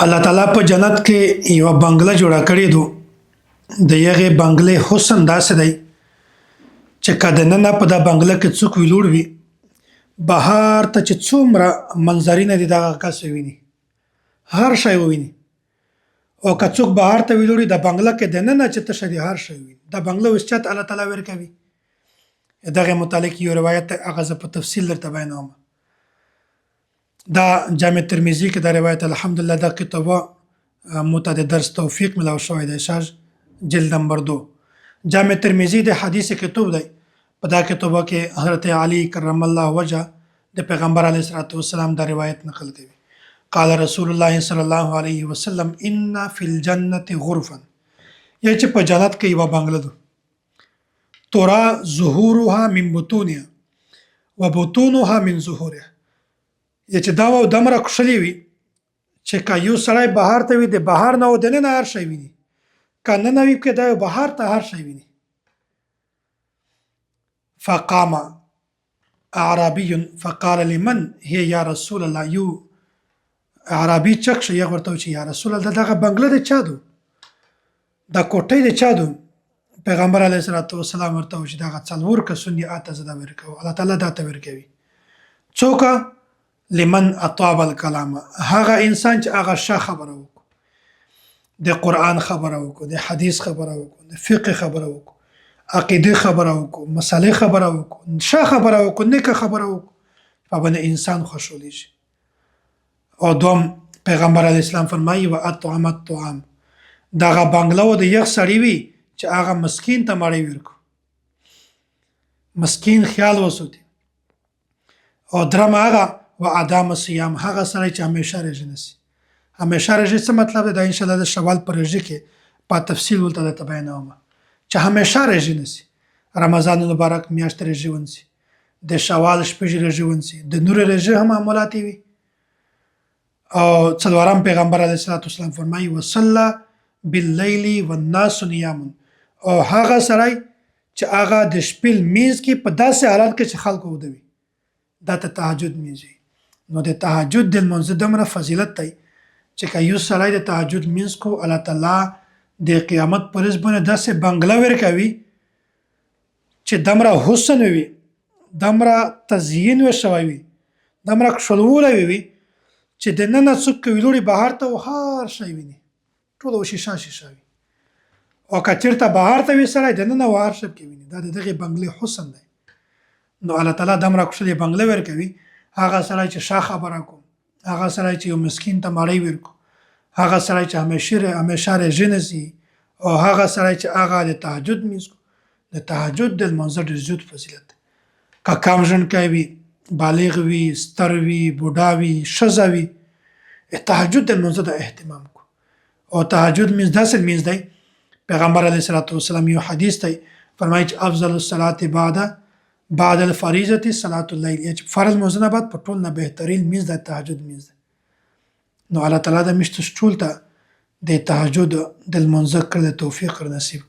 الله تعالی په جنت کې یو بنگله جوړه کړې دو د یغه بنگله حسن داسې دی چې کله نه په دا بنگله کې څوک ویلوړ وي بهار ته چې څومره منظرینه دي دغه کس ویني هر شی ویني او که څوک بهار ته ویلوړي د بنگله کې د نه چې تشری هر شی ویني دا بنگله وسچت الله تعالی ورکوي دغه متعلق یو روایت هغه په تفصیل درته بیانوم دا جامع ترمذی کې دا روایت الحمدلله دا کتابه متعدد درس توفیق ملاو شوی دی شاج جلد نمبر 2 جامع ترمذی د حدیث کتاب دی په دا کتابه کې حضرت علی کرم الله وجه د پیغمبر علیه الصلاه والسلام دا روایت نقل کوي قال رسول الله صلی الله علیه وسلم ان فی الجنه غرفا یا چې په جنت کې یو بنگله ده تورا ظهورها من بطونها وبطونها من ظهورها یا چې دا و دمره کښلې وي چې که یو سړی بهار ته وي د بهار نه و دننه هر شی ویني که ننه وي که دا بهار ته هر شی ویني فقام اعرابي فقال لمن هي یا رسول الله یو اعرابي چک شو یې ورته چې یا رسول الله دغه بنگله د چا دو دا کوټې د چا دو پیغمبر علیه الصلاه والسلام ورته چې دغه څلور کسونی اته زده ورکو الله تعالی دا ته ورکوي څوک لمن اطاب الكلام هغه انسان چې هغه ښه خبره وکړو د قرآن خبره وکړو د حدیث خبره وکړو د فقه خبره وکړو عقیده خبره وکړو مسالې خبره وکړو ښه خبره وکړو نیکه خبره وکړو په باندې انسان خوشحالی شي او دوم پیغمبر علیه السلام فرمایي و اطعم الطعام دغه بنگله و د یخ سړی وي چې هغه مسکین ته مړی ورکو مسکین خیال وساتي او درم هغه و ادم صيام هغه سره چې همیشه رژه نسی همیشه رژه څه مطلب دی دا ان شاء الله د شوال پر رژه کې په تفصیل ولته د بیانوم چې همیشه رژه نسی رمضان مبارک میاشت رژه ونسی د شوال شپږ رژه ونسی د نور رژه هم معمولاتی وي او څلورم پیغمبر علیه الصلاه والسلام فرمایي وصلى بالليل والناس نيام او هغه سره چې هغه د شپې میز کې په داسې حالت کې چې خلکو ودوي دا ته تهجد میږي نو د تهجد د لمونځ دومره فضیلت دی چې که یو سړی د تهجد لمونځ کو الله تعالی د قیامت پر ورځ باندې داسې بنگله ورکوي چې دومره حسن وي دومره تزیین وشوی وي دومره ښکلولی وي چې دننه څوک ویلوړي بهر ته هر شی ویني ټوله شیشه شیشه وي او که چېرته بهر ته وي سړی دننه هر شی کې ویني دا د دغې بنګلې حسن دی نو الله تعالی دومره ښکلې بنگله ورکوي هغه سړی چې ښه خبره کو هغه سړی چې یو مسکین ته مړی ورکو هغه سړی چې همیشه رژه نیسي او هغه سړی چې هغه د تهجد لمونځ کو د تهجد د لمانځه ډېر زیات فضیلت دی که کم ژوندکی وي بالغ وي ستر وي بوډا وي ښځه وي تهجد د لمانځه د اهتمام کو او تهجد لمونځ داسې لمونځ دی پیغمبر علیه الصلاه والسلام یو حدیث دی فرمایي چې افضل الصلاه بعد الفریضه صلاه الليل چې فرض لمونځونه بعد په ټول نه بهترین لمونځ د تهجد لمونځ دی نو الله تعالی د میشتو ټول ته د تهجد د لمانځه کړه توفیق نصیب